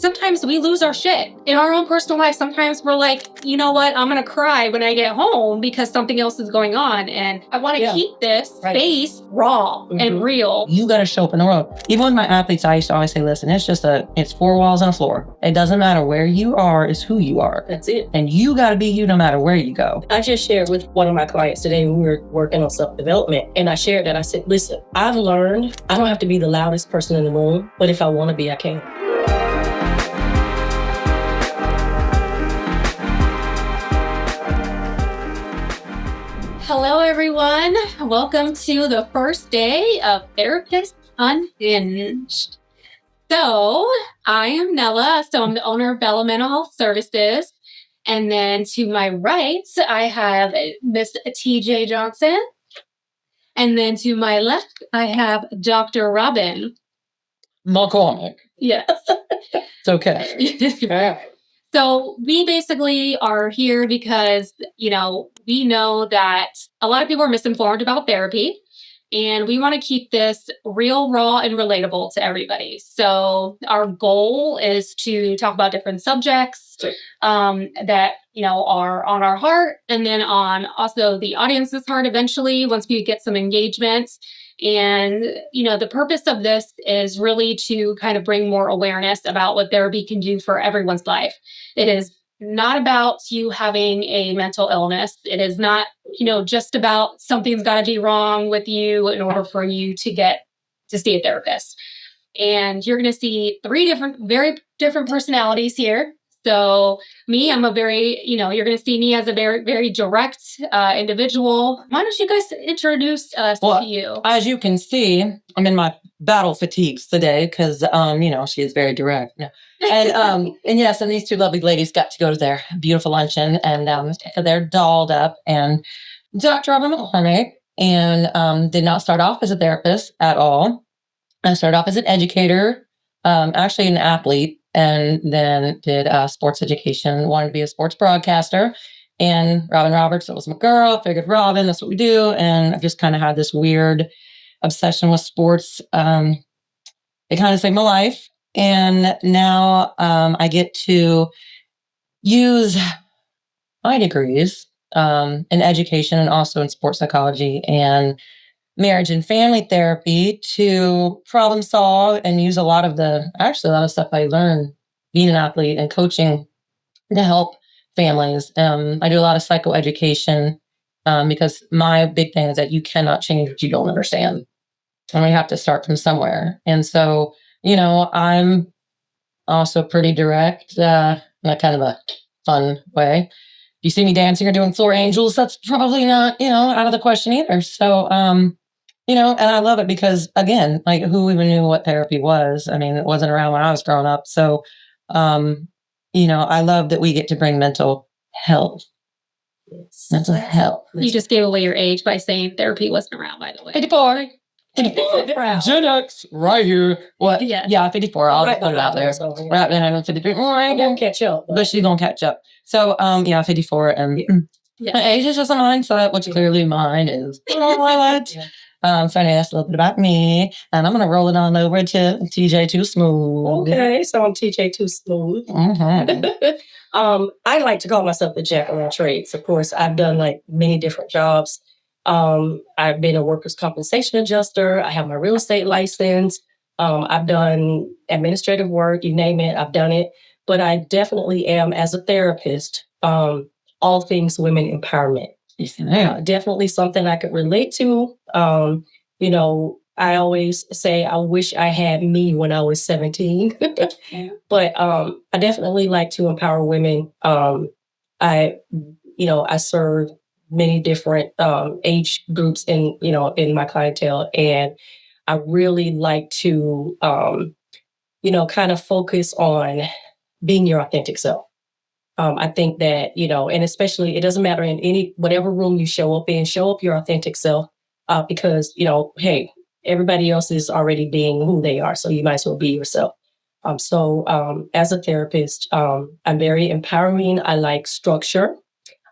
sometimes we lose our shit in our own personal life. Sometimes we're like, you know what? I'm going to cry when I get home because something else is going on. And I want to keep this space raw and real. You got to show up in the world. Even with my athletes, I used to always say, listen, it's 4 walls and a floor. It doesn't matter where you are, it's who you are. That's it. And you got to be you no matter where you go. I just shared with one of my clients today, we were working on self-development. And I shared that. I said, listen, I've learned I don't have to be the loudest person in the room, but if I want to be, I can. Hello, everyone. Welcome to the first day of Therapists Unhinged. So I am Nella. So I'm the owner of Bella Mental Health Services. And then to my right, I have Miss TJ Johnson. And then to my left, I have Dr. Robin McCormick. Yes. It's okay. So we basically are here because, we know that a lot of people are misinformed about therapy, and we want to keep this real, raw, and relatable to everybody. So our goal is to talk about different subjects that, are on our heart, and then on also the audience's heart eventually once we get some engagement. And, the purpose of this is really to kind of bring more awareness about what therapy can do for everyone's life. It is not about you having a mental illness. It is not, just about something's got to be wrong with you in order for you to see a therapist. And you're going to see very different personalities here. So me, I'm a very, you're going to see me as a very, very direct individual. Why don't you guys introduce us to you? As you can see, I'm in my battle fatigues today because, she is very direct. Yeah. And yes, and these two lovely ladies got to go to their beautiful luncheon, and they're dolled up. And Dr. Robin McCormick, and did not start off as a therapist at all. I started off as an educator, actually an athlete. And then did sports education, wanted to be a sports broadcaster. And Robin Roberts, that was my girl. Figured Robin, that's what we do. And I've just kind of had this weird obsession with sports. It kind of saved my life. And now I get to use my degrees in education and also in sports psychology and marriage and family therapy to problem solve and use a lot of stuff I learned being an athlete and coaching to help families. I do a lot of psychoeducation because my big thing is that you cannot change what you don't understand. And we have to start from somewhere. And so, I'm also pretty direct in a kind of a fun way. If you see me dancing or doing floor angels, that's probably not, out of the question either. So, and I love it because, again, like, who even knew what therapy was? I mean, it wasn't around when I was growing up. So, I love that we get to bring mental health. Yes. Mental health. You just gave away your age by saying therapy wasn't around, by the way. 54. Gen X, right here. What? Yeah, 54. I'll put it out there. Right then, I'm 53. I'm going to catch up. But she's going to catch up. So, 54. And my age is just a mindset, which clearly mine is. So anyway, that's a little bit about me. And I'm going to roll it on over to TJ Too Smooth. Okay, so I'm TJ Too Smooth. Mm-hmm. I like to call myself the jack of all trades. Of course, I've done many different jobs. I've been a workers' compensation adjuster. I have my real estate license. I've done administrative work, you name it, I've done it. But I definitely am, as a therapist, all things women empowerment. Definitely something I could relate to. I always say I wish I had me when I was 17. But I definitely like to empower women. I serve many different age groups in my clientele, and I really like to kind of focus on being your authentic self. I think that, and especially it doesn't matter in whatever room you show up in, show up your authentic self because, hey, everybody else is already being who they are. So you might as well be yourself. So as a therapist, I'm very empowering. I like structure.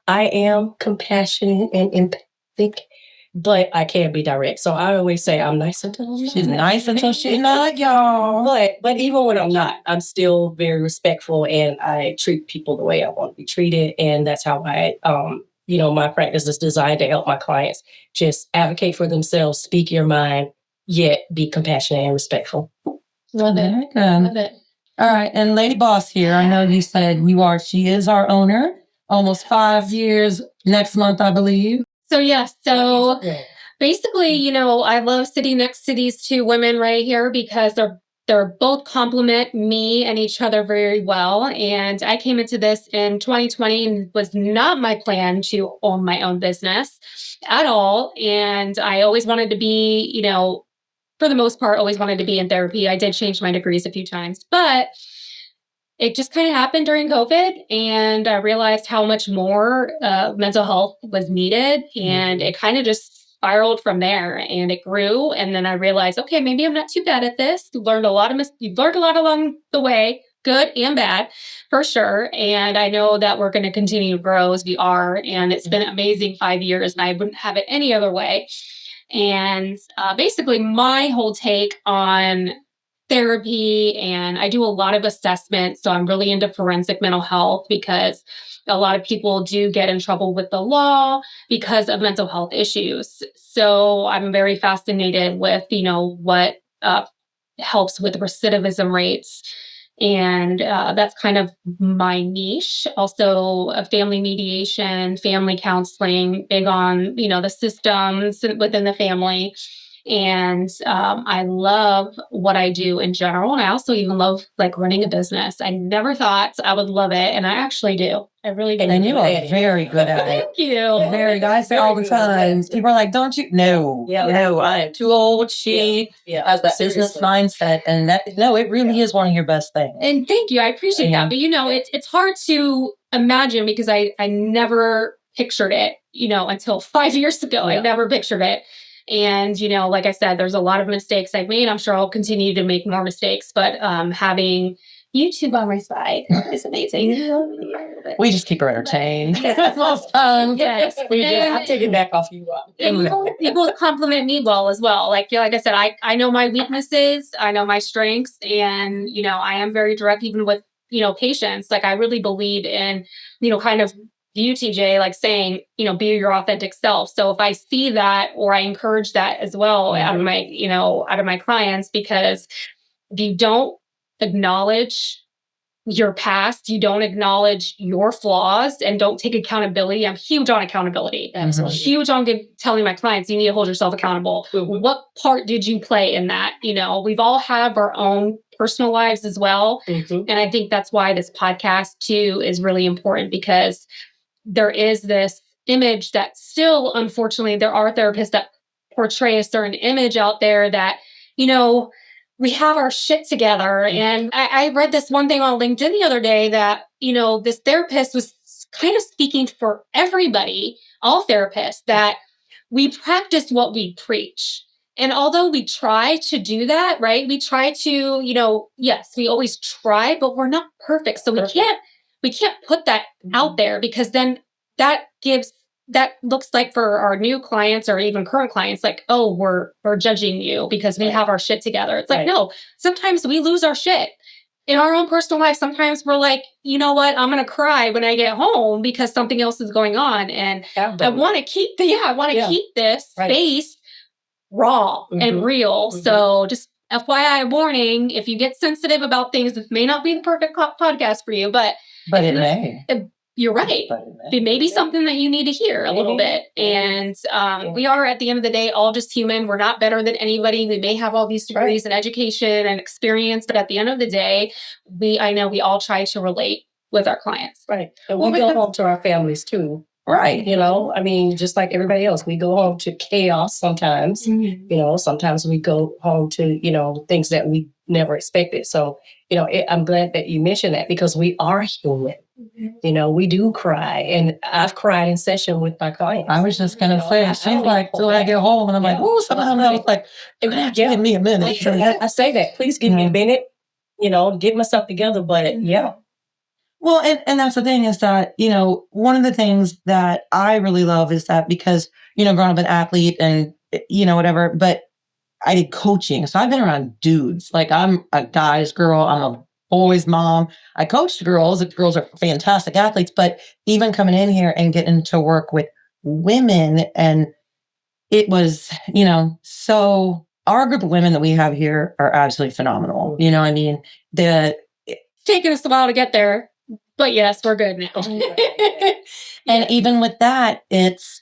I am compassionate and empathic. but I can be direct. So I always say I'm nice until I'm not. She's nice until she's not, y'all. But even when I'm not, I'm still very respectful, and I treat people the way I want to be treated. And that's how I, my practice is designed to help my clients just advocate for themselves, speak your mind, yet be compassionate and respectful. Love it. Very good. Love it. All right. And Lady Boss here, I know you said she is our owner, almost 5 years next month, I believe. So basically, I love sitting next to these two women right here because they're both complement me and each other very well. And I came into this in 2020 and was not my plan to own my own business at all. And I always wanted to be, for the most part, always wanted to be in therapy. I did change my degrees a few times, but it just kind of happened during COVID, and I realized how much more mental health was needed, and it kind of just spiraled from there, and it grew. And then I realized, okay, maybe I'm not too bad at this. You've learned a lot along the way, good and bad, for sure. And I know that we're going to continue to grow as we are. And it's been an amazing 5 years, and I wouldn't have it any other way. And basically, my whole take on therapy, and I do a lot of assessments. So I'm really into forensic mental health because a lot of people do get in trouble with the law because of mental health issues. So I'm very fascinated with, what helps with recidivism rates. And that's kind of my niche. Also, family mediation, family counseling, big on, the systems within the family. And I love what I do in general. And I also even love running a business. I never thought I would love it. And I actually do. I really do. And you are very good at it. Thank you. Very good. I say all the time. People are like, don't you? No. Yeah. No, I am too old. She has that business mindset. And it really is one of your best things. And thank you. I appreciate that. But, it's hard to imagine because I never pictured it, until 5 years ago. Yeah. I never pictured it. And, like I said, there's a lot of mistakes I've made. I'm sure I'll continue to make more mistakes, but having YouTube on my side is amazing. We just keep her entertained. Most times. Yes. I'm taking back off you. People compliment me well as well. Like I said, I know my weaknesses, I know my strengths, and, I am very direct even with, patients. Like I really believe in, kind of you, TJ, like saying, be your authentic self. So if I see that, or I encourage that as well out of my clients, because if you don't acknowledge your past, you don't acknowledge your flaws, and don't take accountability. I'm huge on accountability. Absolutely. Huge on telling my clients, you need to hold yourself accountable. Mm-hmm. What part did you play in that? We've all have our own personal lives as well. Mm-hmm. And I think that's why this podcast too is really important, because there is this image that still, unfortunately, there are therapists that portray a certain image out there that, we have our shit together. And I read this one thing on LinkedIn the other day that, this therapist was kind of speaking for everybody, all therapists, that we practice what we preach. And although we try to do that, right? We try to, yes, we always try, but we're not perfect. So we can't put that out there, because then that looks like for our new clients or even current clients, like, oh, we're judging you because we have our shit together. It's like, no, sometimes we lose our shit in our own personal life. Sometimes we're like, you know what? I'm going to cry when I get home because something else is going on. And I want to keep keep this space raw and real. Mm-hmm. So just FYI warning, if you get sensitive about things, this may not be the perfect podcast for you, but it may. You're right. It may be something that you need to hear a little bit. And we are, at the end of the day, all just human. We're not better than anybody. We may have all these degrees and education and experience, but at the end of the day, I know we all try to relate with our clients. Right. And we go home to our families too. Right. Just like everybody else, we go home to chaos sometimes. Mm-hmm. Sometimes we go home to, things that we never expected. So, I'm glad that you mentioned that, because we are human. Mm-hmm. We do cry. And I've cried in session with my clients. I was just going to say, she's like, till I get home, and I'm like, oh, sometimes I was like, give me a minute. I say that, please give me a minute, get myself together. But Well, and that's the thing is that, one of the things that I really love is that because, growing up an athlete and, whatever, but I did coaching. So I've been around dudes. Like I'm a guy's girl. I'm a boy's mom. I coached girls. The girls are fantastic athletes, but even coming in here and getting to work with women and it was, so our group of women that we have here are absolutely phenomenal. You know what I mean? The It's taken us a while to get there, but yes, we're good now. and even with that, there's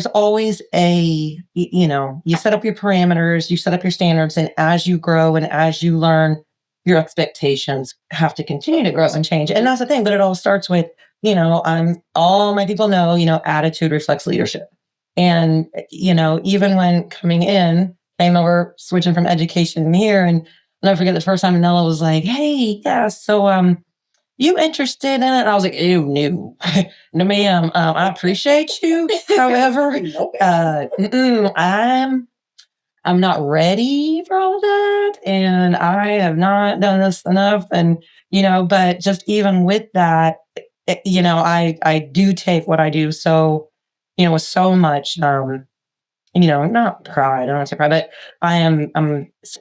always you set up your parameters, you set up your standards, and as you grow and as you learn, your expectations have to continue to grow and change. And that's the thing, but it all starts with, all my people know, attitude reflects leadership. And, even when came over, switching from education here, and I'll never forget the first time Nella was like, hey, yeah, so, you interested in it? And I was like, ew, no. No, ma'am. I appreciate you. However, I'm not ready for all that. And I have not done this enough. And, but just even with that, I do take what I do so, with so much, not pride, I don't want to say pride, but I'm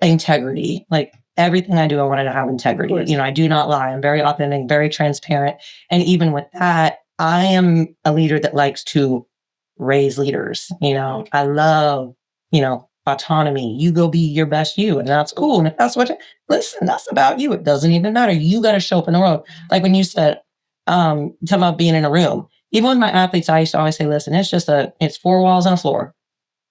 integrity. Like everything I do, I wanted to have integrity. I do not lie. I'm very authentic, very transparent. And even with that, I am a leader that likes to raise leaders. I love, autonomy. You go be your best you, and that's cool. And if listen, that's about you. It doesn't even matter. You got to show up in the world. Like when you said, talking about being in a room, even with my athletes, I used to always say, listen, it's 4 walls and a floor.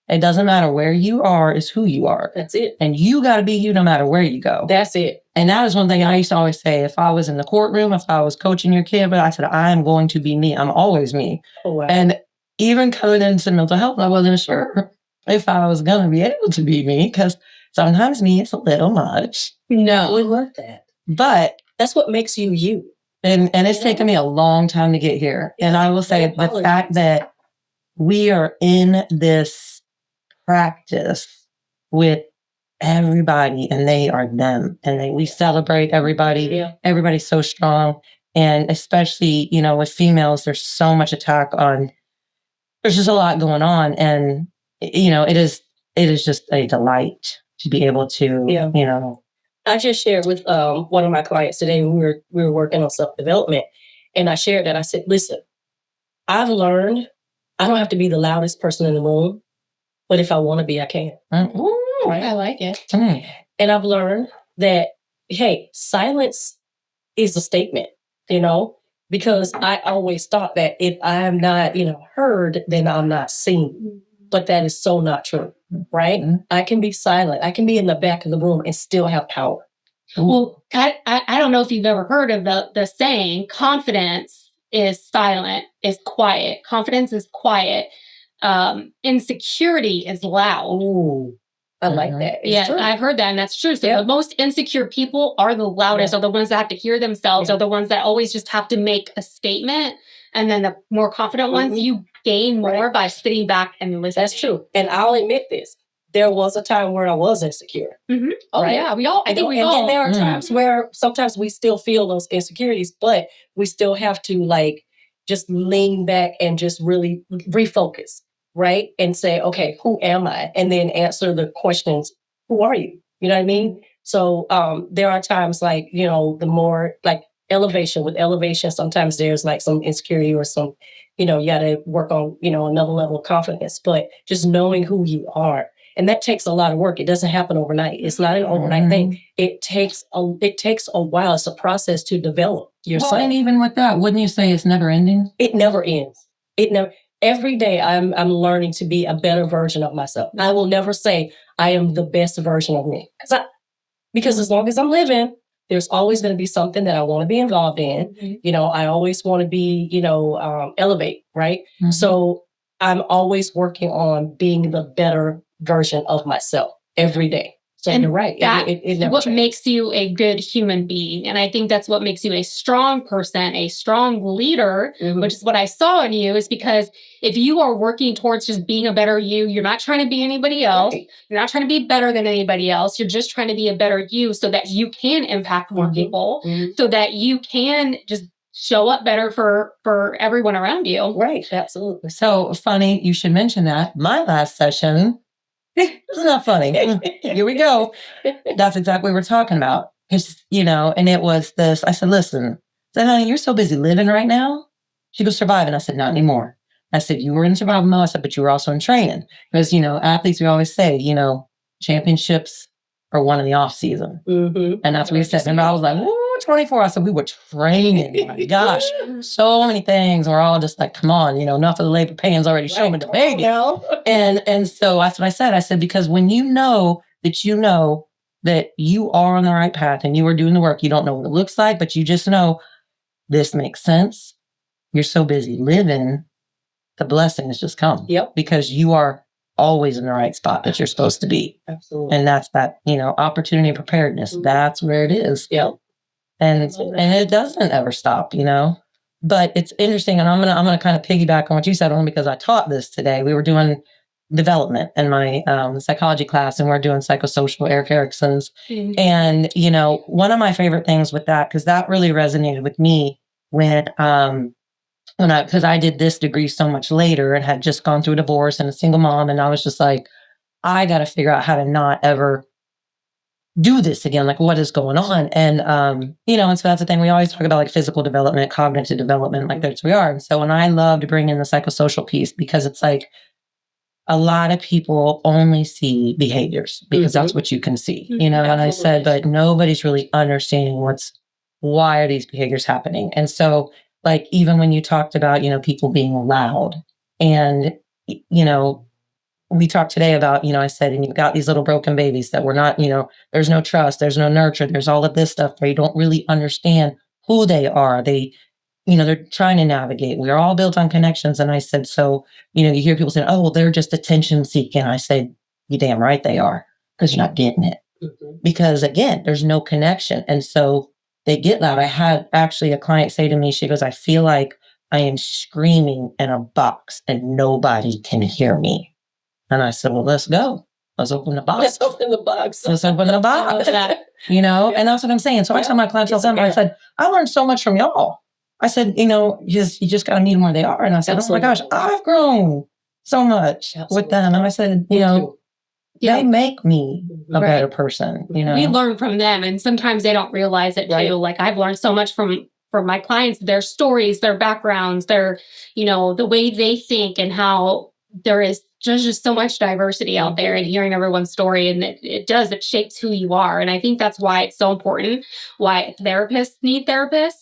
It doesn't matter where you are, it's who you are. That's it. And you got to be you no matter where you go. That's it. And that is one thing I used to always say. If I was in the courtroom, if I was coaching your kid, but I said, I'm going to be me. I'm always me. Oh, wow. And even coming into mental health, I wasn't sure if I was going to be able to be me because sometimes me is a little much. No. We love that. But that's what makes you you. And it's taken me a long time to get here. And I will say the fact that we are in this practice with everybody and they are them and we celebrate everybody. Yeah. Everybody's so strong. And especially, with females, there's so much attack on, there's just a lot going on. And, it is just a delight to be able to, I just shared with one of my clients today, we were working on self-development. And I shared that I said, listen, I've learned I don't have to be the loudest person in the room. But if I want to be, I can. Ooh, right? I like it. And I've learned that, hey, silence is a statement, because I always thought that if I'm not, heard, then I'm not seen. But that is so not true, right? Mm-hmm. I can be silent. I can be in the back of the room and still have power. Well, I don't know if you've ever heard of the saying, confidence is silent, is quiet. Confidence is quiet. Insecurity is loud. Ooh, I like that. It's true. I've heard that, and that's true. So the most insecure people are the loudest, are the ones that have to hear themselves, are the ones that always just have to make a statement. And then the more confident ones, you gain more by sitting back and listening. That's true. And I'll admit this. There was a time where I was insecure. Mm-hmm. Oh, right? Yeah. I think we all. And there are times where sometimes we still feel those insecurities, but we still have to just lean back and just really refocus. Right? And say, okay, who am I? And then answer the questions, who are you? You know what I mean? So there are times the more elevation. With elevation, sometimes there's some insecurity or some, you got to work on, another level of confidence. But just knowing who you are. And that takes a lot of work. It doesn't happen overnight. It's not an overnight thing. It takes a while. It's a process to develop yourself. Well, and even with that, wouldn't you say it's never ending? It never ends. Every day I'm learning to be a better version of myself. I will never say I am the best version of me. Because as long as I'm living, there's always going to be something that I want to be involved in. Mm-hmm. I always want to be, elevate, right? Mm-hmm. So I'm always working on being the better version of myself every day. So And you're right. That's It never what changes. makes you a good human being. And I think that's what makes you a strong person, a strong leader, which is what I saw in you, is because if you are working towards just being a better you, you're not trying to be anybody else. Right. You're not trying to be better than anybody else. You're just trying to be a better you so that you can impact more people, so that you can just show up better for everyone around you. Right. Absolutely. So funny you should mention that. My last session, it's not funny. Here we go. That's exactly what we're talking about. It's, and it was this. I said, listen, I said, honey, you're so busy living right now. She goes, surviving. I said, not anymore. I said, you were in survival mode. I said, but you were also in training. Because, athletes, we always say, championships are won in the off season. And that's what he said. And I was like, ooh, 24. I said, we were training. My gosh, so many things. We're all just like, come on, enough of the labor pains already showing the baby. And so that's what I said. I said, because when you know that you are on the right path and you are doing the work, you don't know what it looks like, but you just know this makes sense. You're so busy living, the blessings just come. Yep. Because you are always in the right spot that you're supposed to be. Absolutely. And that's that, opportunity and preparedness. That's where it is. Yep. And it doesn't ever stop, But it's interesting, and I'm gonna kind of piggyback on what you said, only because I taught this today. We were doing development in my psychology class, and we're doing psychosocial, Eric Erickson's. And one of my favorite things with that, because that really resonated with me when because I did this degree so much later and had just gone through a divorce and a single mom, and I was just like, I got to figure out how to not ever do this again. Like, what is going on? And and so that's the thing. We always talk about like physical development, cognitive development, like that's we are. And so when I love to bring in the psychosocial piece, because it's like a lot of people only see behaviors because that's what you can see, and I said, but nobody's really understanding why are these behaviors happening. And so like, even when you talked about, people being loud and, we talked today about, I said, and you've got these little broken babies that we're not, there's no trust, there's no nurture, there's all of this stuff where you don't really understand who they are. They, they're trying to navigate. We're all built on connections. And I said, so, you hear people saying, oh, well, they're just attention seeking. I said, you damn right they are, because you're not getting it. Because again, there's no connection. And so they get loud. I had actually a client say to me, she goes, I feel like I am screaming in a box and nobody can hear me. And I said, well, let's go. Let's open the box. Let's open the box. Let's open the box. And that's what I'm saying. So I tell my clients all the time, I said, I learned so much from y'all. I said, you just got to meet them where they are. And I said, oh my gosh, I've grown so much with them. And I said, they make me a better person. We learn from them, and sometimes they don't realize it too. Like, I've learned so much from my clients, their stories, their backgrounds, their, the way they think, and how there's just so much diversity out there, and hearing everyone's story, and it shapes who you are. And I think that's why it's so important, why therapists need therapists,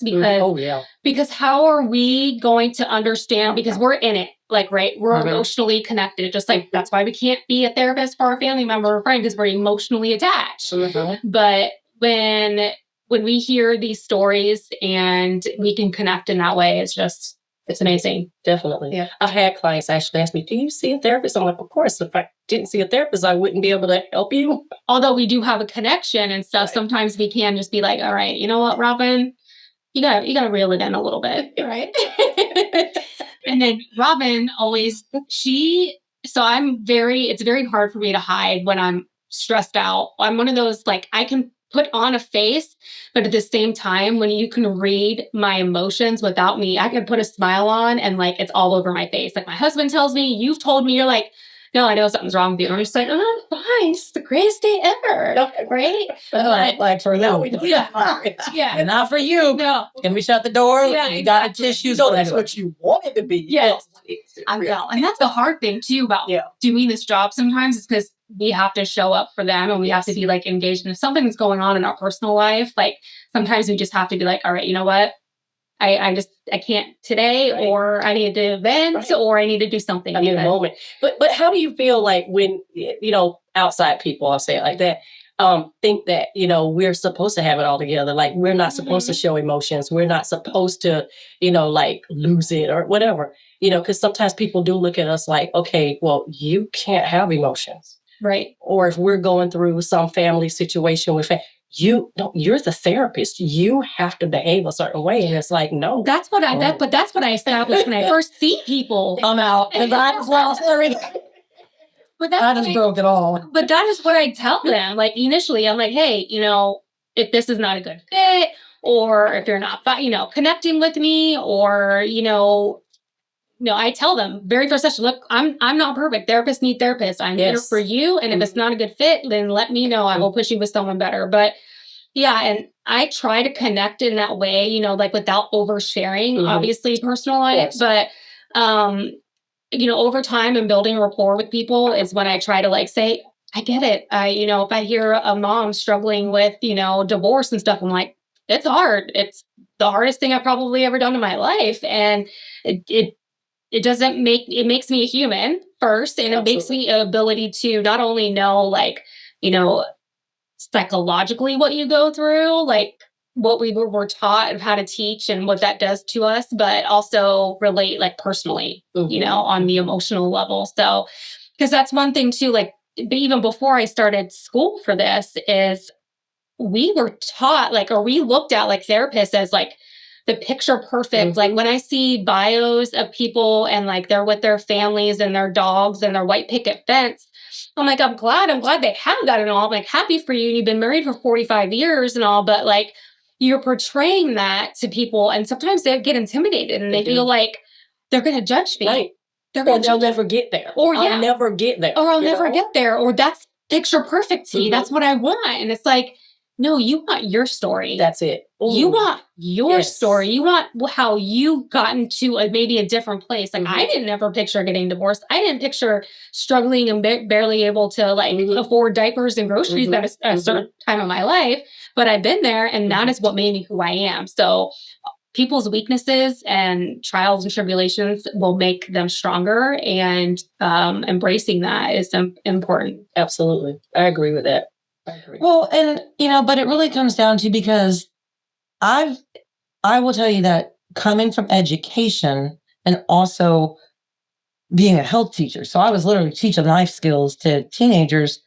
because how are we going to understand, because we're in it, like, right, we're emotionally connected, just like that's why we can't be a therapist for our family member or friend, because we're emotionally attached. But when we hear these stories and we can connect in that way, it's amazing. Definitely. Yeah. I had clients actually ask me, do you see a therapist? I'm like, of course. If I didn't see a therapist, I wouldn't be able to help you. Although we do have a connection and stuff, sometimes we can just be like, all right, you know what, Robin, you gotta reel it in a little bit, right? And then Robin always, it's very hard for me to hide when I'm stressed out. I'm one of those, like, I can put on a face, but at the same time, when you can read my emotions without me, I can put a smile on and like it's all over my face. Like, my husband tells me, you've told me, you're like, no, I know something's wrong with you. And I'm just like, oh, I'm fine. It's the greatest day ever. Right? Like for now, yeah. Not for you. No. Can we shut the door? Yeah, you got tissues. So that's what you wanted to be. Yes. I know. And that's the hard thing too about doing this job sometimes, is because we have to show up for them, and we have to be like engaged. And if something's going on in our personal life, like sometimes we just have to be like, all right, you know what? I can't today, or I need to vent, or I need to do something. I need a moment. But how do you feel like when, outside people, I'll say it like that, think that, we're supposed to have it all together. Like, we're not supposed to show emotions. We're not supposed to, like, lose it or whatever, because sometimes people do look at us like, okay, well, you can't have emotions. Right. Or if we're going through some family situation with you're the therapist. You have to behave a certain way. And it's like, no. That's what I established when I first see people. I'm out. And I just lost everything. But I just broke it all. But that is what I tell them. Like initially, I'm like, hey, if this is not a good fit, or if you're not, connecting with me, or I tell them very first session, look, I'm not perfect. Therapists need therapists. I'm here for you, and if it's not a good fit, then let me know. I will push you with someone better. But yeah, and I try to connect in that way, like without oversharing, obviously personal life, but over time and building rapport with people is when I try to like say, I get it. If I hear a mom struggling with, divorce and stuff, I'm like, it's hard. It's the hardest thing I've probably ever done in my life. And it makes me a human first. And it makes me an ability to not only know, like, psychologically what you go through, like what we were taught of how to teach and what that does to us, but also relate like personally, on the emotional level. So, because that's one thing too, like even before I started school for this is we were taught like, or we looked at like therapists as like the picture perfect. Like when I see bios of people and like they're with their families and their dogs and their white picket fence, I'm like, I'm glad they have that and all. I'm like, happy for you. You've been married for 45 years and all, but like you're portraying that to people. And sometimes they get intimidated and they feel like they're going to judge me. Right. They'll never get there. Or I'll never get there. Or I'll never get there. Or that's picture perfect to me. That's what I want. And it's like, no, you want your story. That's it. You want your story. You want how you got into maybe a different place. Like I didn't ever picture getting divorced. I didn't picture struggling and barely able to like afford diapers and groceries at a certain time of my life. But I've been there, and that is what made me who I am. So people's weaknesses and trials and tribulations will make them stronger, and embracing that is important. Absolutely. I agree with that. Well, and but it really comes down to, because I will tell you that coming from education and also being a health teacher. So I was literally teaching life skills to teenagers.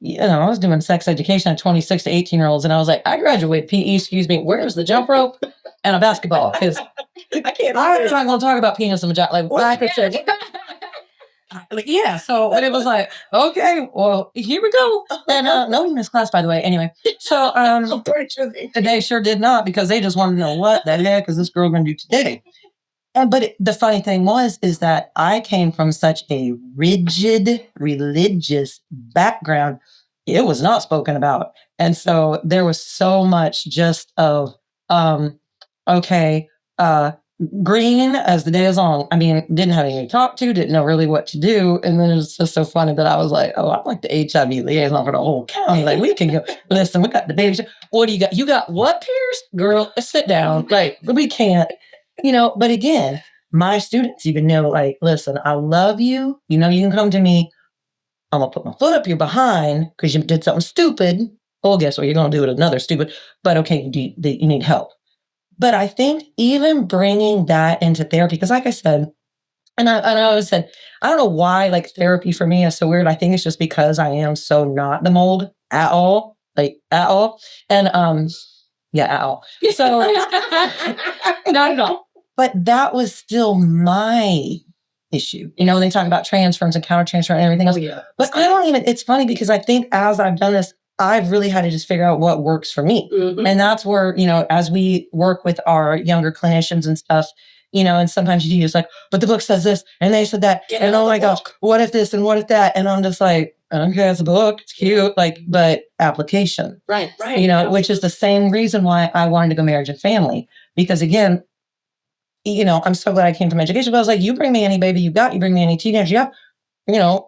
I was doing sex education at 26 to 18-year-olds. And I was like, I graduated PE, where's the jump rope and a basketball? Because I'm not going to talk about penis and vagina. Like, what? Yeah. So, and it was like, okay, well, here we go. And no, we missed class, by the way. Anyway, so today sure did not, because they just wanted to know what the heck is this girl going to do today. But the funny thing is that I came from such a rigid religious background. It was not spoken about. And so there was so much just of, green as the day is on. I mean, didn't have anyone to talk to, didn't know really what to do. And then it was just so funny that I was like, oh, I'm like the HIV liaison for the whole county. Like, we can go, listen, we got the baby. What do you got? You got what, Pierce? Girl, sit down. Like, we can't, but again, my students even know, like, listen, I love you. You can come to me. I'm going to put my foot up your behind because you did something stupid. Well, guess what? You're going to do it another stupid. But okay, you need help. But I think even bringing that into therapy, because like I said, and I always said, I don't know why like therapy for me is so weird. I think it's just because I am so not the mold at all, like at all. And at all. So not at all. But that was still my issue. They talk about transference and counter transfer and everything else. Yeah. But I don't even, it's funny because I think as I've done this, I've really had to just figure out what works for me. And that's where, as we work with our younger clinicians and stuff, and sometimes you just like, but the book says this and they said that. And oh my gosh, what if this and what if that? And I'm just like, okay, it's a book, it's cute, like, but application. Right. Which is the same reason why I wanted to go marriage and family. Because again, I'm so glad I came from education, but I was like, you bring me any baby you got, you bring me any teenager you have,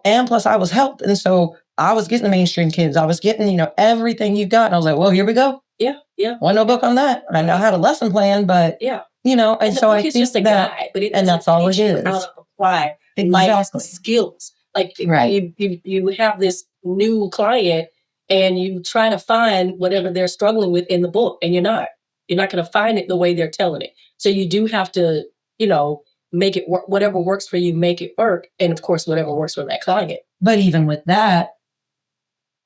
and plus I was helped. And so I was getting the mainstream kids. I was getting, everything you got. And I was like, well, here we go. Yeah. Well, no book on that. I know how to lesson plan, but, and so I think just a that, guide, but and that's all it is. How to apply life skills. Like you have this new client and you try to find whatever they're struggling with in the book, and you're not going to find it the way they're telling it. So you do have to, make it work. Whatever works for you, make it work. And of course, whatever works for that client. But even with that,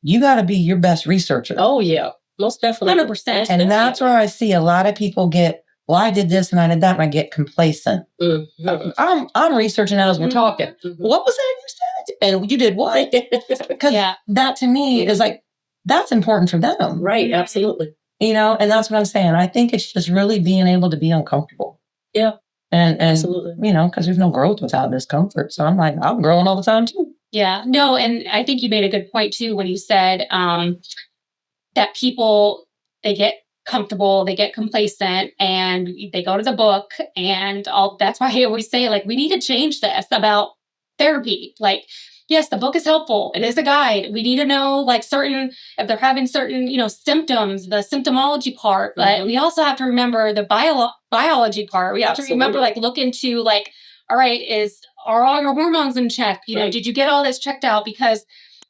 you got to be your best researcher. Oh, yeah. Most definitely. 100%. And that's where I see a lot of people get, well, I did this and I did that, and I get complacent. I'm researching as we're talking. What was that you said? And you did what? Because that to me is like, that's important for them. Right, absolutely. You know, and that's what I'm saying. I think it's just really being able to be uncomfortable. Yeah. And absolutely. You know, because there's no growth without discomfort. So I'm like, I'm growing all the time too. Yeah, no, and I think you made a good point too when you said that people, they get comfortable, they get complacent, and they go to the book and all. That's why I always say, like, we need to change this about therapy. Like, yes, the book is helpful. It is a guide. We need to know, like, certain, if they're having certain, symptoms, the symptomology part, but we also have to remember the biology part. We have to remember, like, look into, like, all right, are all your hormones in check? Did you get all this checked out? Because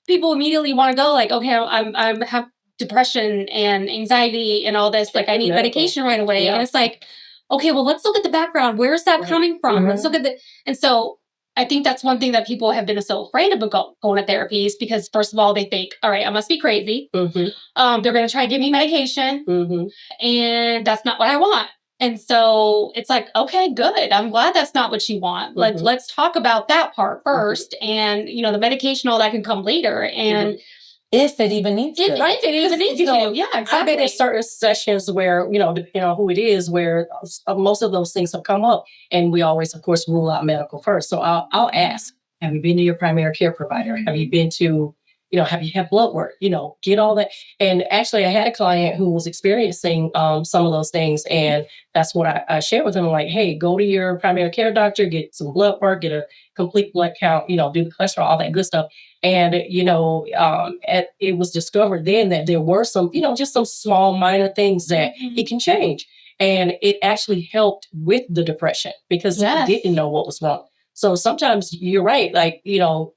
people immediately want to go like, okay, I have depression and anxiety and all this. Like, I need medication right away. And it's like, okay, well, let's look at the background. Where is that coming from? Let's look at and so I think that's one thing that people have been so afraid of going to therapy is because, first of all, they think, all right, I must be crazy. They're going to try to give me medication, and that's not what I want. And so it's like, okay, good. I'm glad that's not what you want. Let's talk about that part first. And, the medication, all that can come later. And if it even needs to. Right, it even needs to. Yeah, exactly. I've been in certain sessions where, depending on who it is, where most of those things have come up. And we always, of course, rule out medical first. So I'll ask, have you been to your primary care provider? Have you been to, have you had blood work? Get all that. And actually, I had a client who was experiencing some of those things. And that's what I shared with him. Like, hey, go to your primary care doctor, get some blood work, get a complete blood count, do the cholesterol, all that good stuff. And, it was discovered then that there were some, just some small minor things that it can change. And it actually helped with the depression because he didn't know what was wrong. So sometimes you're right, like,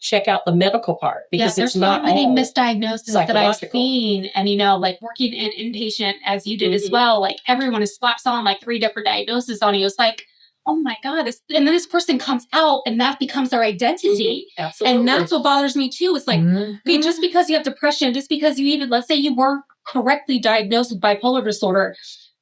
check out the medical part because there's it's not so many all misdiagnoses that I've seen. And, like working in inpatient as you did as well, like everyone slaps on like 3 different diagnoses on you. It's like, oh my God. And then this person comes out and that becomes their identity. Absolutely. And that's what bothers me too. It's like, okay, just because you have depression, just because you even, let's say you weren't correctly diagnosed with bipolar disorder,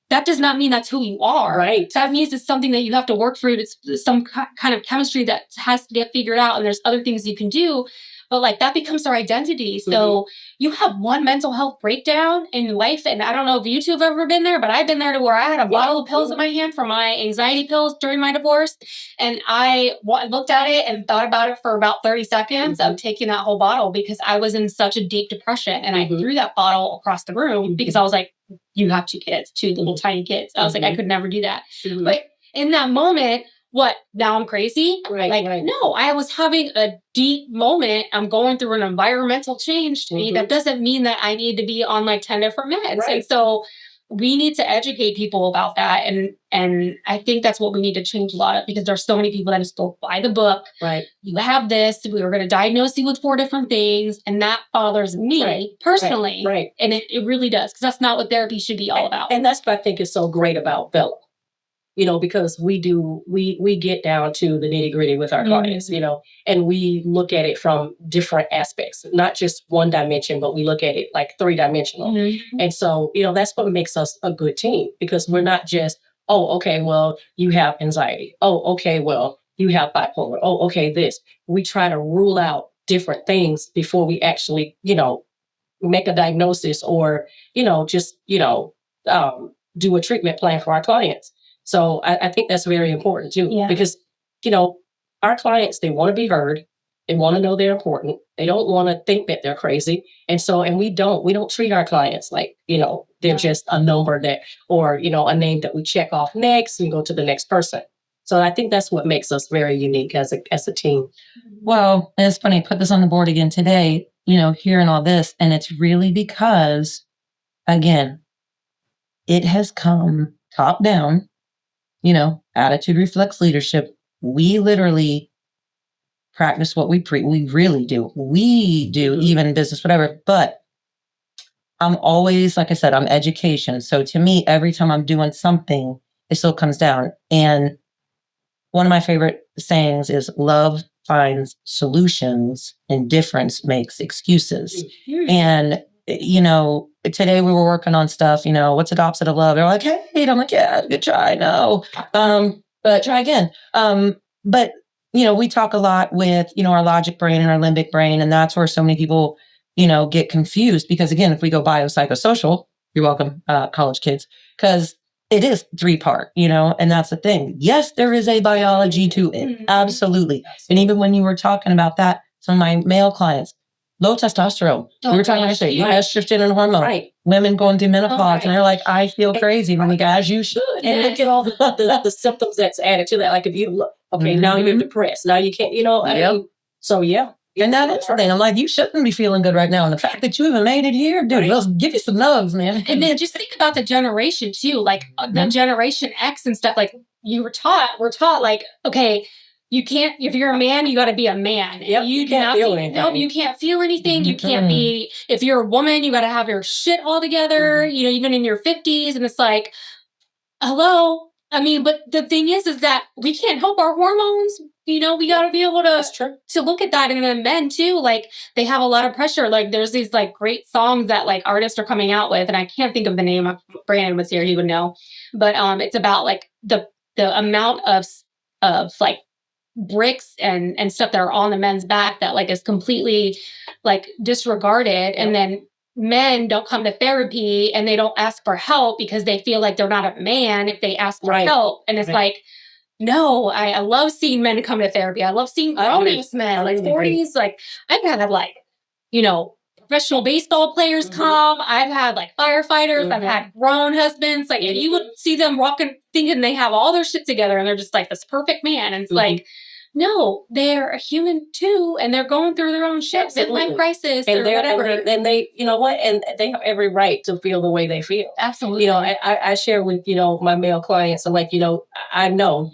that does not mean that's who you are. Right. That means it's something that you have to work through. It's some kind of chemistry that has to get figured out. And there's other things you can do. But like that becomes our identity. So you have one mental health breakdown in life. And I don't know if you two have ever been there, but I've been there to where I had a bottle of pills in my hand for my anxiety pills during my divorce. And I looked at it and thought about it for about 30 seconds of taking that whole bottle because I was in such a deep depression. And I threw that bottle across the room because I was like, you have 2 kids, 2 little tiny kids. I was like, I could never do that. But in that moment, what, now I'm crazy? Right. No, I was having a deep moment. I'm going through an environmental change to me. That doesn't mean that I need to be on like 10 different meds. Right. And so we need to educate people about that. And I think that's what we need to change a lot of because there's so many people that just go buy the book. Right. You have this, we were going to diagnose you with 4 different things. And that bothers me personally. Right. And it really does, because that's not what therapy should be all about. And that's what I think is so great about Bella. Because we get down to the nitty gritty with our clients, and we look at it from different aspects, not just one dimension, but we look at it like 3-dimensional. And so, that's what makes us a good team because we're not just, oh, okay, well, you have anxiety. Oh, okay, well, you have bipolar. Oh, okay, this. We try to rule out different things before we actually, make a diagnosis or, just, do a treatment plan for our clients. So I think that's very important too, because, our clients, they want to be heard. They want to know they're important. They don't want to think that they're crazy. And we don't treat our clients like, they're just a number or a name that we check off next and go to the next person. So I think that's what makes us very unique as a team. Well, it's funny, put this on the board again today, hearing all this, and it's really because, again, it has come top down. Attitude reflects leadership. We literally practice what we preach. We really do. We do, even in business, whatever. But I'm always, like I said, I'm education. So to me, every time I'm doing something, it still comes down. And one of my favorite sayings is love finds solutions and difference makes excuses. Mhm. And, today we were working on stuff, what's the opposite of love? They're like, hey, I'm like, yeah, good try. No. But try again. But, we talk a lot with, our logic brain and our limbic brain. And that's where so many people, get confused because again, if we go biopsychosocial, you're welcome, college kids, because it is 3-part, and that's the thing. Yes, there is a biology to it. Absolutely. And even when you were talking about that, some of my male clients, low testosterone. We were talking yesterday, estrogen and hormone. Right. Women going through menopause, and they're like, I feel crazy. I'm like, as you should. And look at all the symptoms that's added to that. Like if you look, okay, now you're depressed. Now you can't, so yeah. And that is the thing. I'm like, you shouldn't be feeling good right now. And the fact that you even made it here, dude, let's give you some loves, man. And then just think about the generation too, like the Generation X and stuff. Like we're taught like, okay, you can't, if you're a man, you got to be a man. Yep, you can't feel anything. No, you can't feel anything. You can't be, if you're a woman, you got to have your shit all together, even in your 50s. And it's like, hello. I mean, but the thing is that we can't help our hormones. We got to be able to look at that. And then men too, like they have a lot of pressure. Like there's these like great songs that like artists are coming out with, and I can't think of the name. If Brandon was here, he would know. But it's about like the amount of like bricks and stuff that are on the men's back that like is completely like disregarded. And then men don't come to therapy and they don't ask for help because they feel like they're not a man if they ask for help. And it's like, no, I love seeing men come to therapy. I love seeing grown-ass men, like 40s. Like I've had like, professional baseball players come. I've had like firefighters. I've had grown husbands. Like and you would see them walking thinking they have all their shit together and they're just like this perfect man. And it's like, no, they're a human too, and they're going through their own shit, midlife crisis, and or whatever. And they, and they have every right to feel the way they feel. Absolutely. I share with my male clients. I'm like, I know,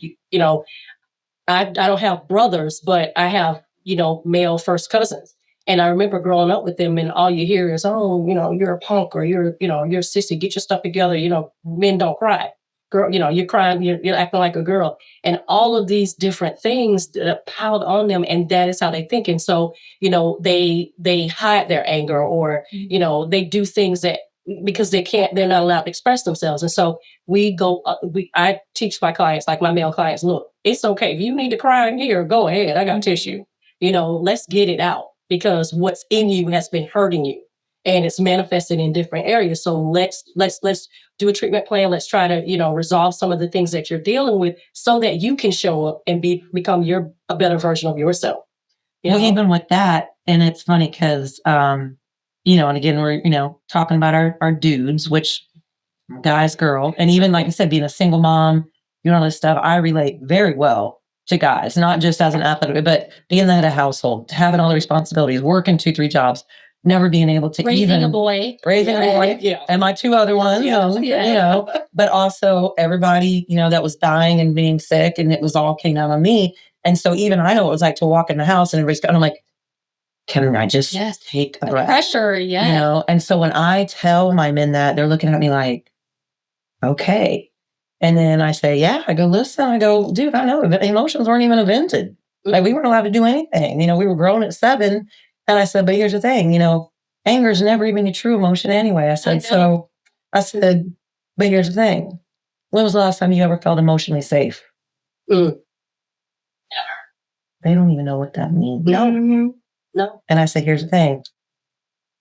I don't have brothers, but I have male first cousins, and I remember growing up with them, and all you hear is, oh, you're a punk, or you're a sissy, get your stuff together. Men don't cry. Girl, you're crying, you're acting like a girl. And all of these different things piled on them, and that is how they think. And so, they hide their anger, or, they do things that because they're not allowed to express themselves. And so I teach my clients, like my male clients, look, it's okay. If you need to cry in here, go ahead. I got tissue. Let's get it out, because what's in you has been hurting you. And it's manifested in different areas. So let's do a treatment plan. Let's try to, resolve some of the things that you're dealing with so that you can show up and become a better version of yourself. Well, even with that, and it's funny because, and again, we're, talking about our dudes, which guys, girl, and even like I said, being a single mom, all this stuff, I relate very well to guys, not just as an athlete, but being the head of household, having all the responsibilities, working 2-3 jobs, never being able to raising a boy, and my 2 other ones, but also everybody, that was dying and being sick, and it was all came down on me. And so even I know what it was like to walk in the house and everybody's, I'm like, can I just take a breath? Pressure, And so when I tell my men that, they're looking at me like, okay. And then I say, I go, listen, I go, dude, I know emotions weren't even invented. Like we weren't allowed to do anything. We were grown at 7. And I said, but here's the thing, anger is never even a true emotion anyway. I said, but here's the thing. When was the last time you ever felt emotionally safe? Never. They don't even know what that means. No. And I said, here's the thing.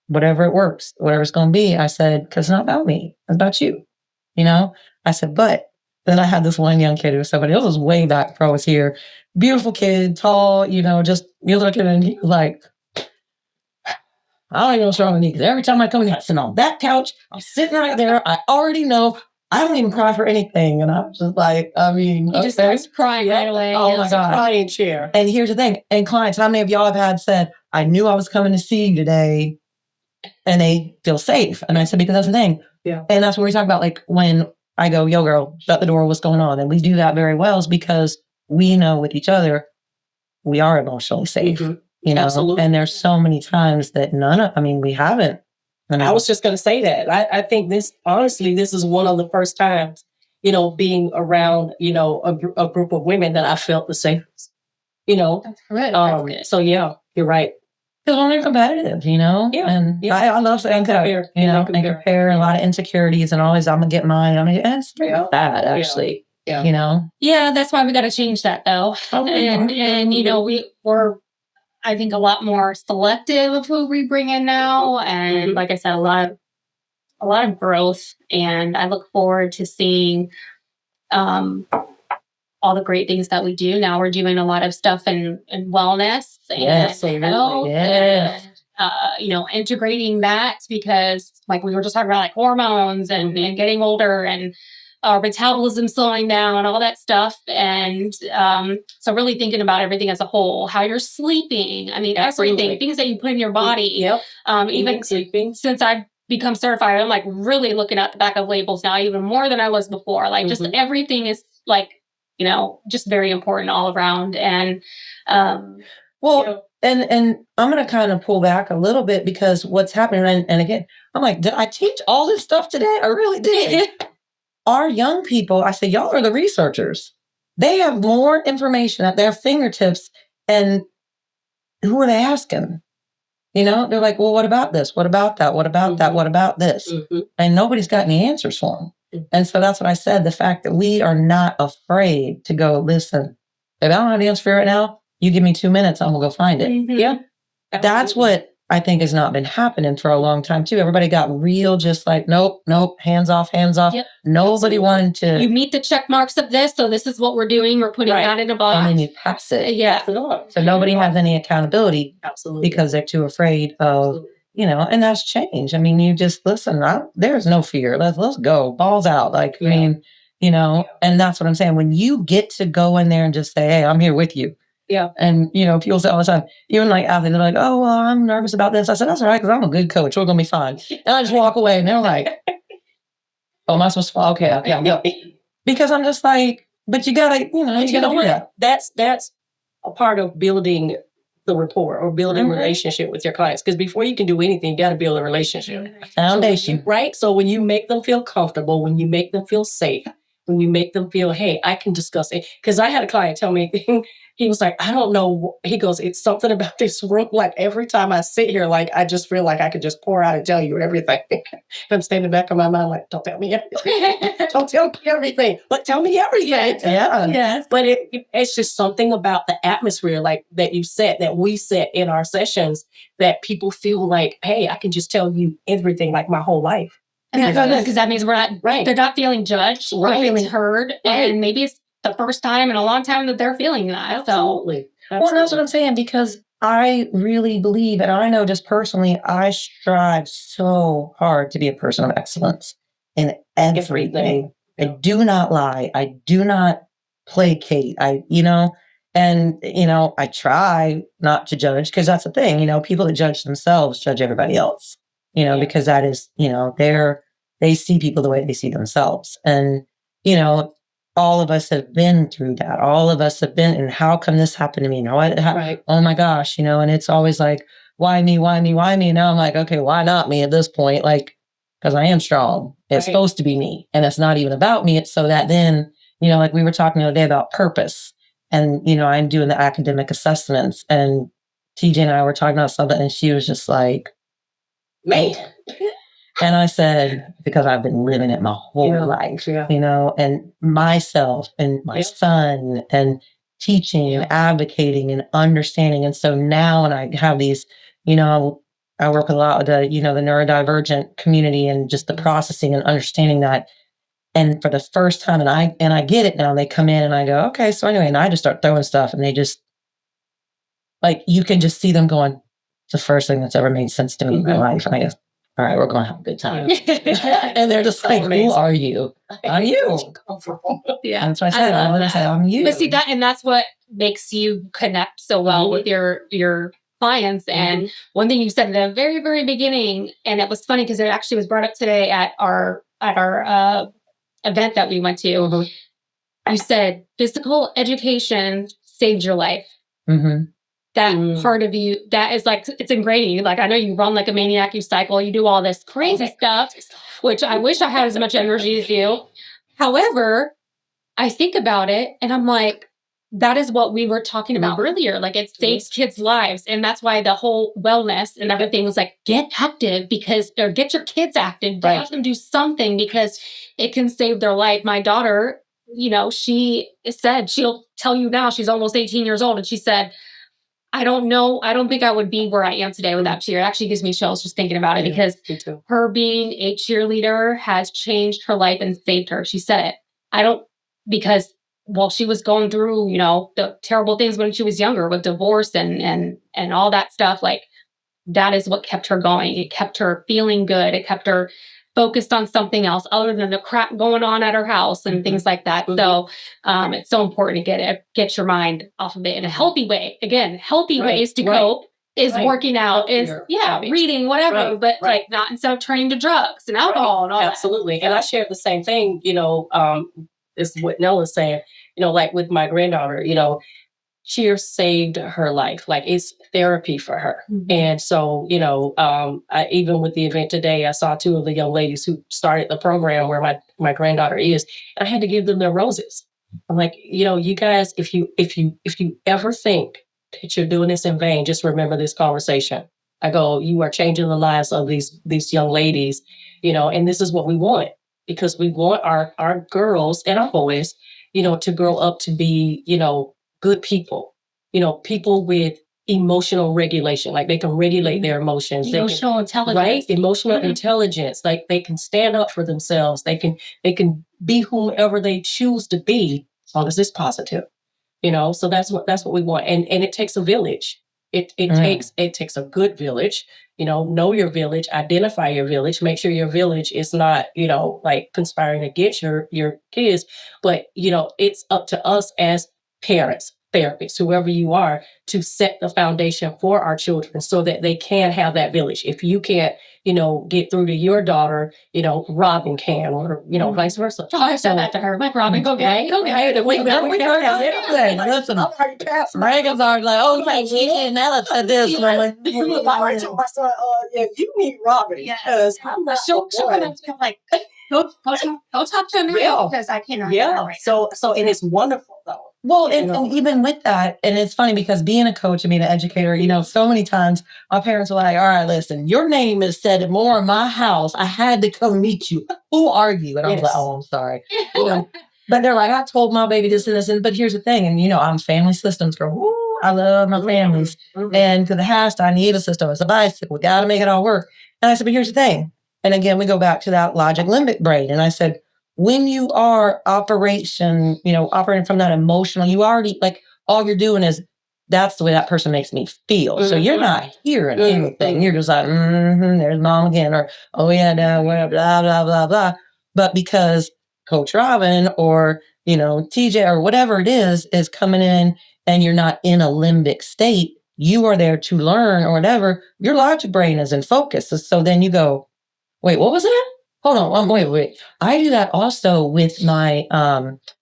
Whatever it works, whatever it's going to be, I said, because it's not about me. It's about you. I said, but then I had this one young kid who was somebody else was way back before I was here. Beautiful kid, tall, just you look at him and he was like, I don't even know what's wrong with me, because every time I come in, I sit on that couch, I'm sitting right there. I already know I don't even cry for anything. And I was just like, he just starts crying right away. Oh my God. Crying chair. And here's the thing. And clients, how many of y'all have had said, I knew I was coming to see you today, and they feel safe? And I said, because that's the thing. Yeah. And that's what we talk about. Like when I go, yo girl, shut the door, what's going on? And we do that very well, is because we know with each other, we are emotionally safe. Absolutely. And there's so many times that we haven't. I was just going to say that. I think this is one of the first times, being around, a group of women that I felt the safest. you know. Right. So yeah, you're right. Because when they're competitive, you know? Yeah. And Yeah. I love saying that, Compare. you know, They and compare a lot of insecurities and always, I'm going to get mine. And it's bad, actually. Yeah. You know? Yeah, that's why we got to change that though. And you know, we're I think a lot more selective of who we bring in now, and like I said, a lot of growth. And I look forward to seeing all the great things that we do. Now we're doing a lot of stuff in wellness and health, you know, integrating that because like we were just talking about like hormones and getting older and our metabolism slowing down, all that stuff. And so really thinking about everything as a whole, how you're sleeping. I mean, everything, things that you put in your body. Even sleeping. Since I've become certified, I'm like really looking at the back of labels now, even more than I was before. Like just everything is like, you know, just very important all around. And and I'm going to kind of pull back a little bit because what's happening, and again, I'm like, did I teach all this stuff today? I really did. Our young people, I say, y'all are the researchers. They have more information at their fingertips. And who are they asking? You know, they're like, well, what about this? What about that? What about that? What about this? And nobody's got any answers for them. And so that's what I said. The fact that we are not afraid to go, listen, if I don't have the answer for it right now, you give me 2 minutes, I'm going to go find it. Yeah. That's what I think has not been happening for a long time too. Everybody got real, just like, nope, hands off. Yep. Nobody wanted to. You meet the check marks of this, so this is what we're doing. We're putting that in a box. And then you pass it. Yeah. So nobody has any accountability. Absolutely. Because they're too afraid of, you know, and that's change. I mean, you just listen, there's no fear. Let's go. Balls out. Like, I mean, you know, and that's what I'm saying. When you get to go in there and just say, hey, I'm here with you. Yeah. And, you know, people say all the time, even like athletes, they're like, oh, well, I'm nervous about this. I said, that's all right, because I'm a good coach. We're going to be fine. And I just walk away and they're like, oh, am I supposed to fall? Okay. Yeah. Because I'm just like, but you got to, you know, you got to do that. That's a part of building the rapport or building a relationship with your clients. Because before you can do anything, you got to build a relationship. Foundation. Right? So when you make them feel comfortable, when you make them feel safe, when you make them feel, hey, I can discuss it. Because I had a client tell me, he was like, I don't know. He goes, it's something about this room. Like every time I sit here, like I just feel like I could just pour out and tell you everything. I'm staying in the back of my mind, like, don't tell me everything. Don't tell me everything, but tell me everything. Yeah. But it's just something about the atmosphere, like that you set, that we set in our sessions, that people feel like, hey, I can just tell you everything, like my whole life. And that's good because that means we're not, they're not feeling judged, they're feeling heard. And maybe it's the first time in a long time that they're feeling that. Absolutely. Well, that's what I'm saying, because I really believe, and I know just personally, I strive so hard to be a person of excellence in everything. I do not lie. I do not placate. And, I try not to judge, because that's the thing, people that judge themselves judge everybody else, because that is, they see people the way they see themselves. And, all of us have been through that. All of us have been, and how come this happened to me? Oh my gosh, and it's always like, why me, why me, why me? Now I'm like, okay, why not me at this point? Like, because I am strong. It's supposed to be me. And it's not even about me. It's so that then, like we were talking the other day about purpose. And, I'm doing the academic assessments. And TJ and I were talking about something, and she was just like, man. And I said, because I've been living it my whole life, and myself and my son, and teaching and advocating and understanding. And so now, and I have these, I work a lot with the neurodivergent community and just the processing and understanding that. And for the first time, and I get it now, they come in and I go, okay, so anyway, and I just start throwing stuff, and they just, like, you can just see them going, it's the first thing that's ever made sense to me in my life. And I go, all right, we're going to have a good time. And they're just like, who are you? I'm you. Yeah. And so I said, I'm you. But see, that's what makes you connect so well with your clients. And one thing you said in the very, very beginning, and it was funny because it actually was brought up today at our event that we went to. You said physical education saved your life. That part of you, that is like, it's ingrained in you. Like, I know you run like a maniac, you cycle, you do all this crazy stuff, which I wish I had as much energy as you. However, I think about it and I'm like, that is what we were talking about earlier. Like it saves kids' lives. And that's why the whole wellness and everything was like, get active or get your kids active, have them do something because it can save their life. My daughter, she said, she'll tell you now, she's almost 18 years old. And she said, I don't know. I don't think I would be where I am today without cheer. It actually gives me chills just thinking about it because her being a cheerleader has changed her life and saved her. She said it. Because she was going through, the terrible things when she was younger with divorce and all that stuff. Like that is what kept her going. It kept her feeling good. It kept her focused on something else other than the crap going on at her house and things like that. So it's so important to get your mind off of it in a healthy way. Again, healthy ways to cope is working out, is reading, whatever, but like not instead of turning to drugs and alcohol and all that. Absolutely. And I shared the same thing, is what Nella's saying, like with my granddaughter, cheer saved her life. Like it's therapy for her. And so, even with the event today, I saw two of the young ladies who started the program where my granddaughter is, and I had to give them their roses. I'm like, you guys, if you ever think that you're doing this in vain, just remember this conversation. I go, you are changing the lives of these young ladies, and this is what we want, because we want our girls and our boys, to grow up to be, good people, people with emotional regulation, like they can regulate their emotions. Emotional intelligence. Right? Emotional intelligence. Like they can stand up for themselves. They can be whomever they choose to be, as long as it's positive. So that's what we want. And it takes a village. It takes a good village. Know your village, identify your village, make sure your village is not, like conspiring against your kids. But, it's up to us as parents, therapists, whoever you are, to set the foundation for our children so that they can have that village. If you can't, get through to your daughter, Robin can, or, vice versa. Oh, I said that to her. Like, Robin, go get it. Listen, Reagan's are like, oh, yeah, Nella said this. And I'm like, I told my son, you need Robin. Yes. She'll like, go talk to him because I can't. Yeah. So, and it's wonderful though. Well, and even with that, and it's funny because being a coach and being an educator, so many times my parents were like, all right, listen, your name is said more in my house. I had to come meet you. Who are you? And I was like, oh, I'm sorry. But they're like, I told my baby this and this. But here's the thing. And, I'm family systems girl. Woo, I love my families. And to the house, I need a system. It's a bicycle. We got to make it all work. And I said, but here's the thing. And again, we go back to that logic limbic brain. And I said, when you are operating from that emotional, you already like all you're doing is that's the way that person makes me feel. So you're not hearing anything. You're just like, there's mom again, or oh yeah, no, blah, blah, blah, blah. But because Coach Robin or, TJ or whatever it is coming in and you're not in a limbic state, you are there to learn or whatever, your logic brain is in focus. So then you go, wait, what was that? Hold on, wait. I do that also with my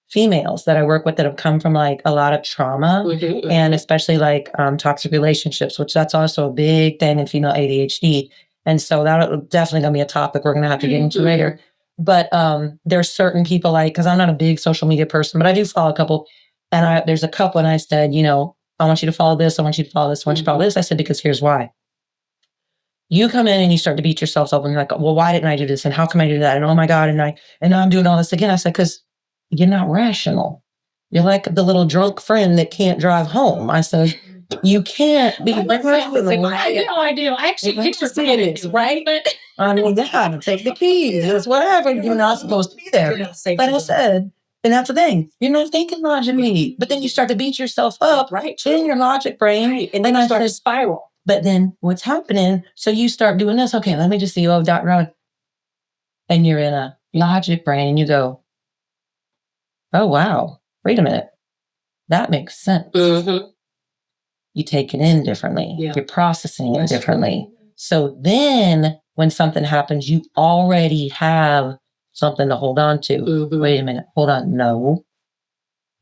females that I work with that have come from like a lot of trauma and especially like toxic relationships, which that's also a big thing in female ADHD. And so that'll definitely gonna be a topic we're gonna have to get into later. But there's certain people because I'm not a big social media person, but I do follow a couple. And there's a couple and I said, I want you to follow this. I want you to follow this. I want you to follow this. I said, because here's why. You come in and you start to beat yourself up and you're like, well, why didn't I do this? And how come I do that? And oh my God. And now I'm doing all this again. I said, because you're not rational. You're like the little drunk friend that can't drive home. I said, you can't be rational. I do. I actually picture it, right? But I mean, God, take the keys. It's whatever. You're not supposed to be there. But I said, and that's the thing. You're not thinking logically. But then you start to beat yourself up in your logic brain. And then I start to spiral. But then what's happening? So you start doing this. Okay, let me just see. Oh, Dr. Rowan. And you're in a logic brain and you go, oh, wow. Wait a minute. That makes sense. You take it in differently. Yeah. You're processing it differently. So then when something happens, you already have something to hold on to. Wait a minute. Hold on. No,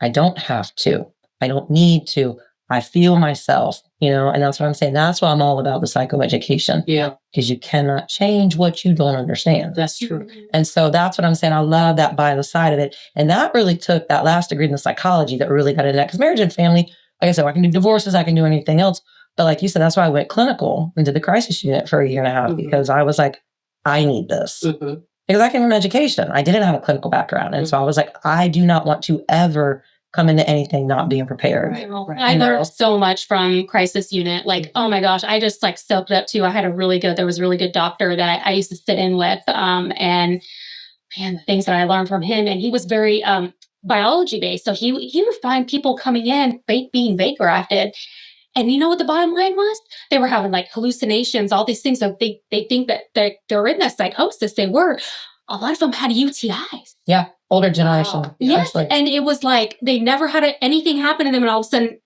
I don't have to. I don't need to. I feel myself, and that's what I'm saying. That's why I'm all about the psychoeducation. Yeah. Because you cannot change what you don't understand. That's true. And so that's what I'm saying. I love that bio side of it. And that really took that last degree in the psychology that really got into that. Because marriage and family, like I said, I can do divorces, I can do anything else. But like you said, that's why I went clinical into the crisis unit for a year and a half, because I was like, I need this. Because I came from education. I didn't have a clinical background. And so I was like, I do not want to ever come into anything not being prepared. Right. I learned so much from crisis unit. Like, oh my gosh, I just like soaked it up too. There was a really good doctor that I used to sit in with. And man, the things that I learned from him, and he was very biology based. So he would find people coming in being vape grafted. And you know what the bottom line was? They were having like hallucinations, all these things. So they think that they're in that psychosis. They were. A lot of them had UTIs. Yeah, older generation. Wow. Yes, and it was like they never had anything happen to them, and all of a sudden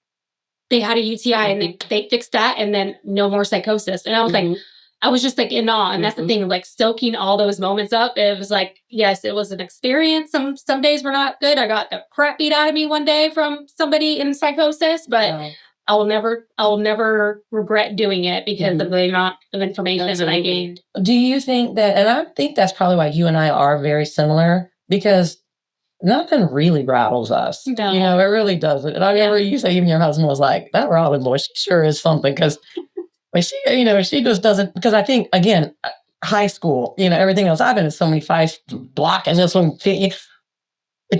they had a UTI, and they fixed that, and then no more psychosis. And I was like, I was just like in awe. And that's the thing, like soaking all those moments up. It was like, yes, it was an experience. Some days were not good. I got the crap beat out of me one day from somebody in psychosis, but I will never regret doing it because of the amount of information that I gained. Do you think that, and I think that's probably why you and I are very similar, because nothing really rattles us. No. It really doesn't. And I remember you say even your husband was like, that Robin boy, she sure is something, because she just doesn't, because I think, again, high school, everything else, I've been in so many fights, blocking this one, but you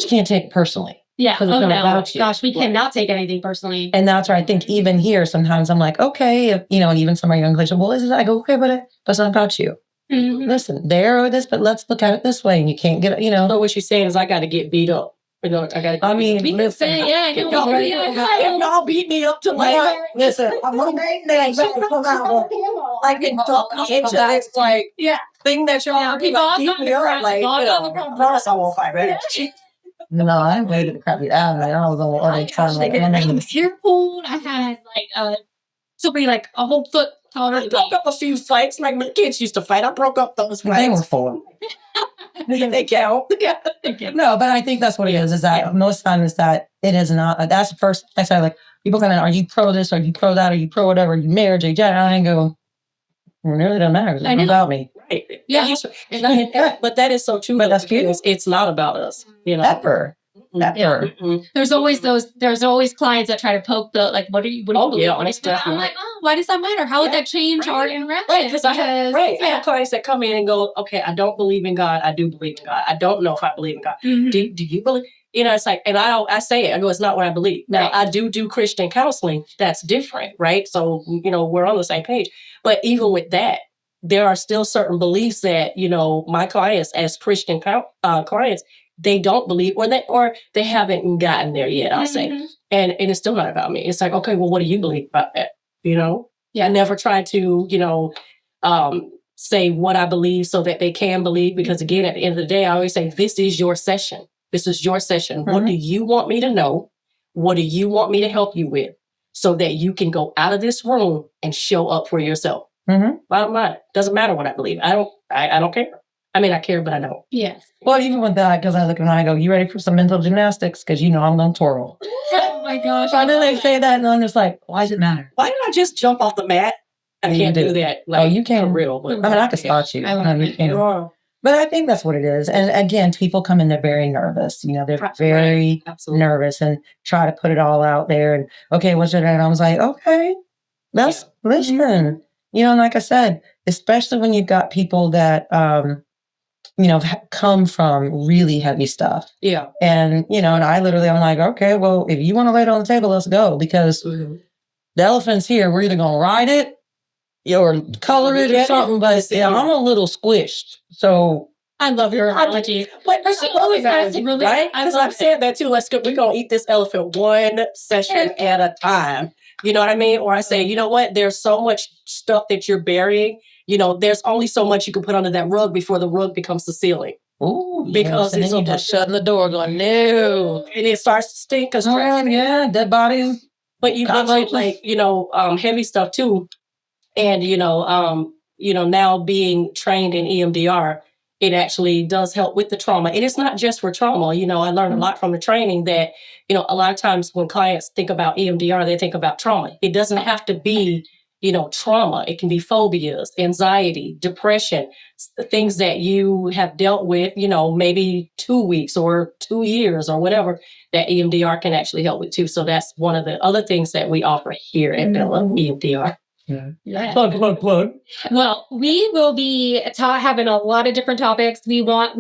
can't take it personally. Yeah. It's not about you. Gosh, we cannot take anything personally. And that's where I think even here, sometimes I'm like, okay, and even some of my young ladies, well, is it? I go, okay, but it's not about you. Listen, there it is, but let's look at it this way. And you can't get, So what you're saying is I got to get beat up. We can say, y'all beat me up tonight. Listen, I'm on like it's like, thing that y'all beat me up, like, I won't fight back. No, I waited the crap out. I was on the other time. Careful. I had like somebody like a whole foot taller. I broke up a few fights. Like my kids used to fight. I broke up those fights. They were 4. They count. No, but I think that's what it is that most times that it is not. That's the first. I say, like, people come in, are you pro this? Are you pro that? Are you pro whatever? Are you marriage? Are you I go, it really doesn't matter. It's not about me. Right. Yeah. But that is so true. But that's good. It's not about us. Never. There's always clients that try to poke the, like, what do you believe? I'm like, why does that matter? How would that change our interaction? Right, because I have clients that come in and go, okay, I don't believe in God. I do believe in God. I don't know if I believe in God. Do you believe? It's like, and I say it. I go, it's not what I believe. Now, I do Christian counseling. That's different, right? So, we're on the same page. But even with that, there are still certain beliefs that, my clients as Christian clients, they don't believe, or they haven't gotten there yet, I'll say. And it's still not about me. It's like, okay, well, what do you believe about that? I never try to, say what I believe so that they can believe, because again, at the end of the day, I always say, this is your session. This is your session. What do you want me to know? What do you want me to help you with, so that you can go out of this room and show up for yourself? Bottom line, doesn't matter what I believe. I don't care. I mean, I care, but I don't. Yes. Well, even with that, because I look and I go, you ready for some mental gymnastics? Because I'm going to twirl. Oh my gosh. I know they say that, and I'm just like, why does it matter? Why didn't I just jump off the mat? I can't do that. Like, you can. For real. But I can spot you. You can. But I think that's what it is. And again, people come in, they're very nervous. They're very nervous and try to put it all out there. And, okay, what's your name? And I was like, okay, let's listen. And like I said, especially when you've got people that, come from really heavy stuff. Yeah. And, and I'm like, okay, well, if you want to lay it on the table, let's go. Because the elephant's here. We're either going to ride it or color it or something. But I'm a little squished. So I love your analogy. But right? Because I've said that too. We're going to eat this elephant one session at a time. You know what I mean? Or I say, you know what? There's so much stuff that you're burying. There's only so much you can put under that rug before the rug becomes the ceiling. Ooh, because it's so just shutting the door, going no, and it starts to stink. Because dead bodies. But you mentioned heavy stuff too, and now being trained in EMDR, it actually does help with the trauma. And it's not just for trauma. You know, I learned a lot from the training that, you know, a lot of times when clients think about EMDR, they think about trauma. It doesn't have to be, you know, trauma. It can be phobias, anxiety, depression, things that you have dealt with, you know, maybe 2 weeks or 2 years or whatever, that EMDR can actually help with too. So that's one of the other things that we offer here at Nella, EMDR. Yeah. Plug. Well, we will be having a lot of different topics. We want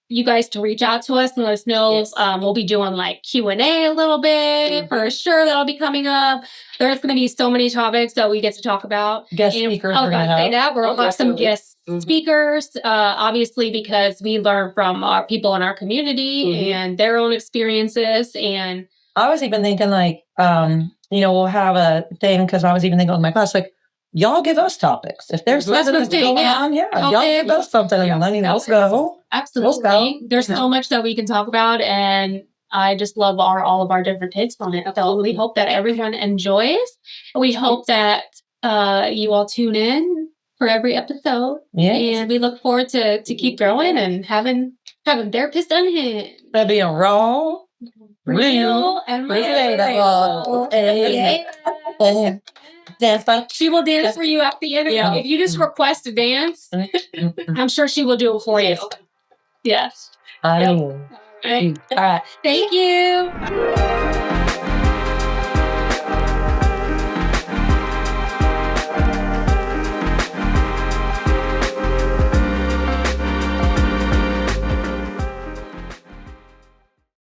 you guys to reach out to us and let us know. Yes. We'll be doing like Q&A a little bit for sure. That'll be coming up. There's going to be so many topics that we get to talk about. Guest And speakers I we're was gonna going to say have. that we'll have some definitely. guest speakers, obviously, because we learn from our people in our community and their own experiences. And I was even thinking like, you know, we'll have a thing because I was even thinking with my class, like, y'all give us topics. If there's That's something the thing, going yeah. on, Okay. y'all give us something. And I mean, let's go. Absolutely. go. There's so much that we can talk about, and I just love all of our different takes on it. So we hope that everyone enjoys. We hope that you all tune in for every episode. Yeah. And we look forward to keep growing and having Therapists Unhinged. That'll be a raw, real, and relatable. Yeah. Dance by. She will dance for you at the end. Yeah. If you just request a dance, I'm sure she will do it for you. Yes. I Yep. know. All right. All right. Thank you.